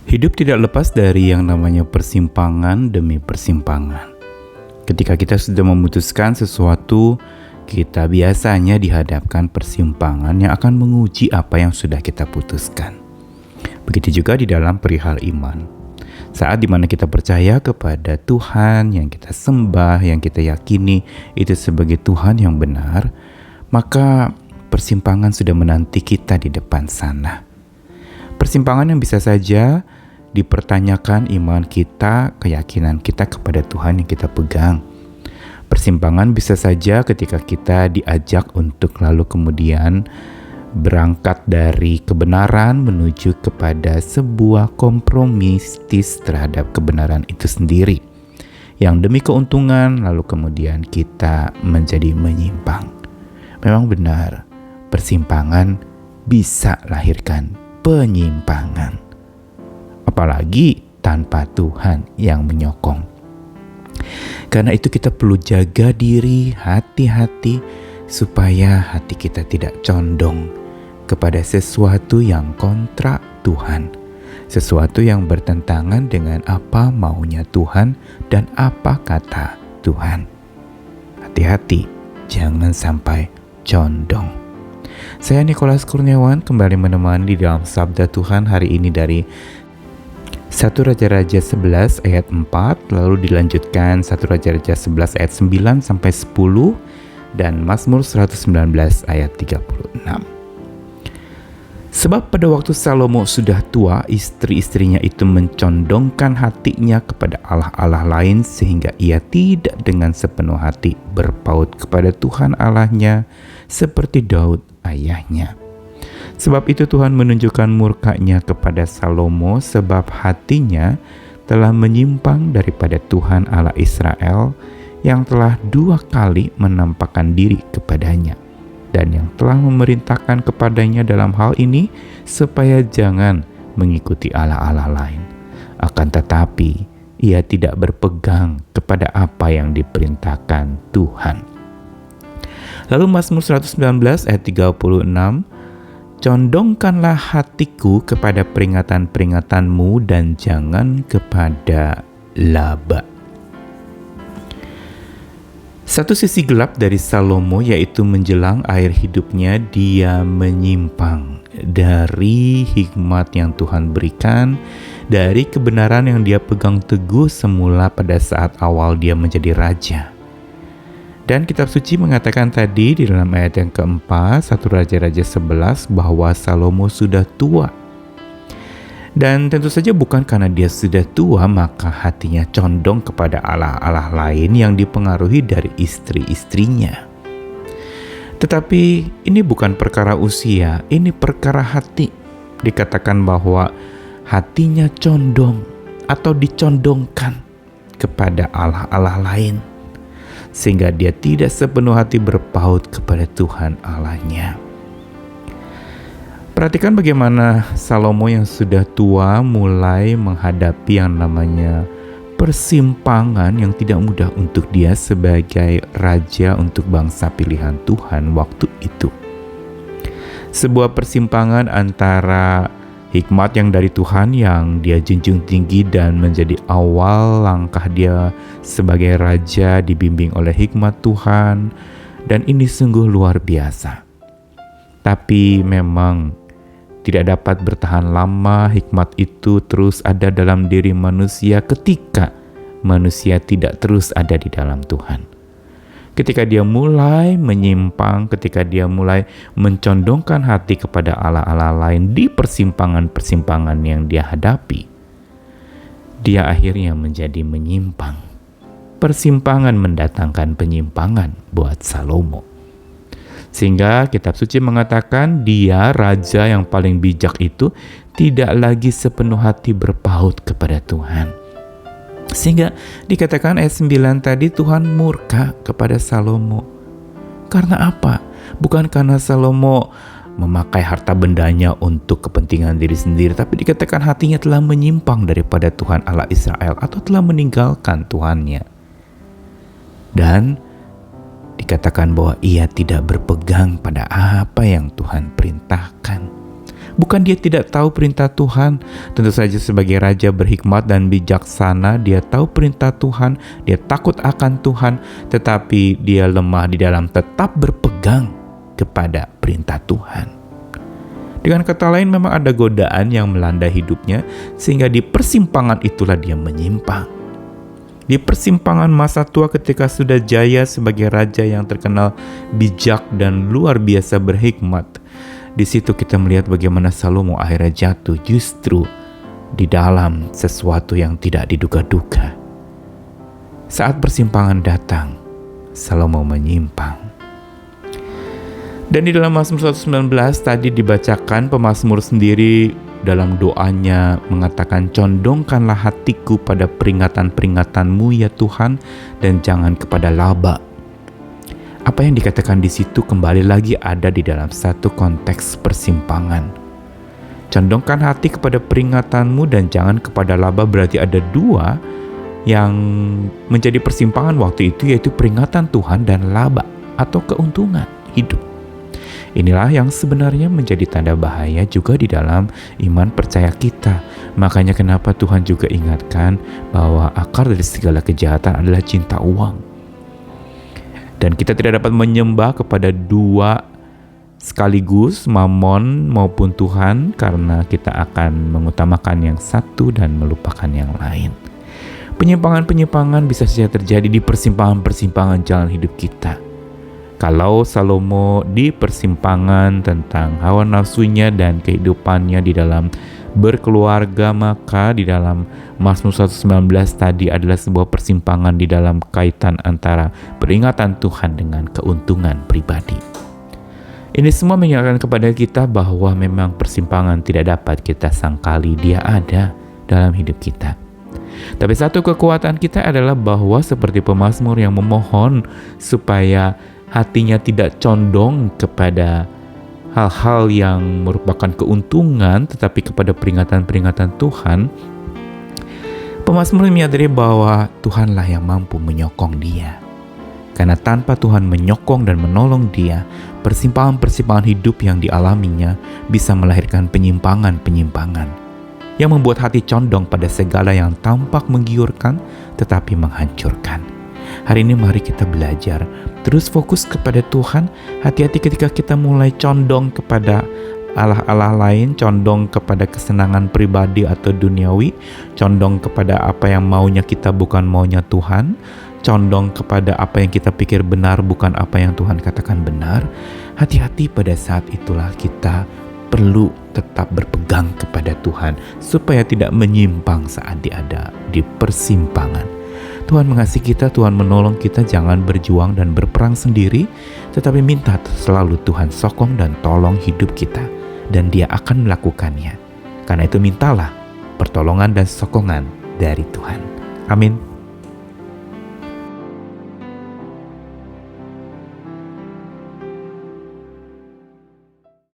Hidup tidak lepas dari yang namanya persimpangan demi persimpangan. Ketika kita sudah memutuskan sesuatu, kita biasanya dihadapkan persimpangan yang akan menguji apa yang sudah kita putuskan. Begitu juga di dalam perihal iman. Saat dimana kita percaya kepada Tuhan yang kita sembah, yang kita yakini itu sebagai Tuhan yang benar, maka persimpangan sudah menanti kita di depan sana. Persimpangan yang bisa saja dipertanyakan iman kita, keyakinan kita kepada Tuhan yang kita pegang. Persimpangan bisa saja ketika kita diajak untuk lalu kemudian berangkat dari kebenaran menuju kepada sebuah kompromistis terhadap kebenaran itu sendiri. Yang demi keuntungan lalu kemudian kita menjadi menyimpang. Memang benar, persimpangan bisa lahirkan penyimpangan. Apalagi tanpa Tuhan yang menyokong. Karena itu kita perlu jaga diri, hati-hati, supaya hati kita tidak condong kepada sesuatu yang kontra Tuhan. Sesuatu yang bertentangan dengan apa maunya Tuhan dan apa kata Tuhan. Hati-hati, jangan sampai condong. Saya Nikolas Kurniawan kembali menemani di dalam Sabda Tuhan hari ini dari 1 Raja-Raja 11 ayat 4, lalu dilanjutkan 1 Raja-Raja 11 ayat 9 sampai 10, dan Mazmur 119 ayat 36. Sebab pada waktu Salomo sudah tua, istri-istrinya itu mencondongkan hatinya kepada allah-allah lain sehingga ia tidak dengan sepenuh hati berpaut kepada Tuhan Allahnya seperti Daud ayahnya. Sebab itu Tuhan menunjukkan murka-Nya kepada Salomo sebab hatinya telah menyimpang daripada Tuhan Allah Israel yang telah 2 kali menampakkan diri kepadanya dan yang telah memerintahkan kepadanya dalam hal ini supaya jangan mengikuti allah-allah lain. Akan tetapi ia tidak berpegang kepada apa yang diperintahkan Tuhan. Lalu Mazmur 119 ayat 36, condongkanlah hatiku kepada peringatan-peringatanmu dan jangan kepada laba. Satu sisi gelap dari Salomo yaitu menjelang akhir hidupnya dia menyimpang dari hikmat yang Tuhan berikan, dari kebenaran yang dia pegang teguh semula pada saat awal dia menjadi raja. Dan kitab suci mengatakan tadi di dalam ayat yang keempat, 1 Raja-Raja 11, bahwa Salomo sudah tua. Dan tentu saja bukan karena dia sudah tua maka hatinya condong kepada allah-allah lain yang dipengaruhi dari istri-istrinya. Tetapi ini bukan perkara usia, ini perkara hati. Dikatakan bahwa hatinya condong atau dicondongkan kepada allah-allah lain, sehingga dia tidak sepenuh hati berpaut kepada Tuhan Allahnya. Perhatikan bagaimana Salomo yang sudah tua mulai menghadapi yang namanya persimpangan yang tidak mudah untuk dia sebagai raja untuk bangsa pilihan Tuhan waktu itu. Sebuah persimpangan antara hikmat yang dari Tuhan yang dia junjung tinggi dan menjadi awal langkah dia sebagai raja dibimbing oleh hikmat Tuhan, dan ini sungguh luar biasa. Tapi memang tidak dapat bertahan lama hikmat itu terus ada dalam diri manusia ketika manusia tidak terus ada di dalam Tuhan. Ketika dia mulai menyimpang, ketika dia mulai mencondongkan hati kepada allah-allah lain di persimpangan-persimpangan yang dia hadapi, dia akhirnya menjadi menyimpang. Persimpangan mendatangkan penyimpangan buat Salomo. Sehingga kitab suci mengatakan dia raja yang paling bijak itu tidak lagi sepenuh hati berpaut kepada Tuhan. Sehingga dikatakan ayat 9 tadi Tuhan murka kepada Salomo. Karena apa? Bukan karena Salomo memakai harta bendanya untuk kepentingan diri sendiri, tapi dikatakan hatinya telah menyimpang daripada Tuhan Allah Israel atau telah meninggalkan Tuhannya. Dan dikatakan bahwa ia tidak berpegang pada apa yang Tuhan perintahkan. Bukan dia tidak tahu perintah Tuhan. Tentu saja sebagai raja berhikmat dan bijaksana, dia tahu perintah Tuhan, dia takut akan Tuhan, tetapi dia lemah di dalam tetap berpegang kepada perintah Tuhan. Dengan kata lain, memang ada godaan yang melanda hidupnya, sehingga di persimpangan itulah dia menyimpang. Di persimpangan masa tua ketika sudah jaya sebagai raja yang terkenal bijak dan luar biasa berhikmat, di situ kita melihat bagaimana Salomo akhirnya jatuh justru di dalam sesuatu yang tidak diduga-duga. Saat persimpangan datang, Salomo menyimpang. Dan di dalam Mazmur 119 tadi dibacakan, pemazmur sendiri dalam doanya mengatakan, condongkanlah hatiku pada peringatan-peringatanmu ya Tuhan, dan jangan kepada laba. Apa yang dikatakan di situ kembali lagi ada di dalam satu konteks persimpangan. Condongkan hati kepada peringatanmu dan jangan kepada laba, berarti ada dua yang menjadi persimpangan waktu itu, yaitu peringatan Tuhan dan laba atau keuntungan hidup. Inilah yang sebenarnya menjadi tanda bahaya juga di dalam iman percaya kita. Makanya kenapa Tuhan juga ingatkan bahwa akar dari segala kejahatan adalah cinta uang. Dan kita tidak dapat menyembah kepada dua sekaligus, Mamon maupun Tuhan, karena kita akan mengutamakan yang satu dan melupakan yang lain. Penyimpangan-penyimpangan bisa saja terjadi di persimpangan-persimpangan jalan hidup kita. Kalau Salomo di persimpangan tentang hawa nafsunya dan kehidupannya di dalam berkeluarga, maka di dalam Mazmur 119 tadi adalah sebuah persimpangan di dalam kaitan antara peringatan Tuhan dengan keuntungan pribadi. Ini semua mengingatkan kepada kita bahwa memang persimpangan tidak dapat kita sangkali, dia ada dalam hidup kita. Tapi satu kekuatan kita adalah bahwa seperti pemazmur yang memohon supaya hatinya tidak condong kepada hal-hal yang merupakan keuntungan, tetapi kepada peringatan-peringatan Tuhan. Pemazmur menyadari bahwa Tuhanlah yang mampu menyokong dia. Karena tanpa Tuhan menyokong dan menolong dia, persimpangan-persimpangan hidup yang dialaminya bisa melahirkan penyimpangan-penyimpangan yang membuat hati condong pada segala yang tampak menggiurkan tetapi menghancurkan. Hari ini mari kita belajar terus fokus kepada Tuhan. Hati-hati ketika kita mulai condong kepada Allah-Allah lain, condong kepada kesenangan pribadi atau duniawi, condong kepada apa yang maunya kita bukan maunya Tuhan, condong kepada apa yang kita pikir benar bukan apa yang Tuhan katakan benar. Hati-hati, pada saat itulah kita perlu tetap berpegang kepada Tuhan supaya tidak menyimpang saat ada di persimpangan. Tuhan mengasihi kita, Tuhan menolong kita, jangan berjuang dan berperang sendiri, tetapi minta selalu Tuhan sokong dan tolong hidup kita, dan Dia akan melakukannya. Karena itu mintalah pertolongan dan sokongan dari Tuhan. Amin.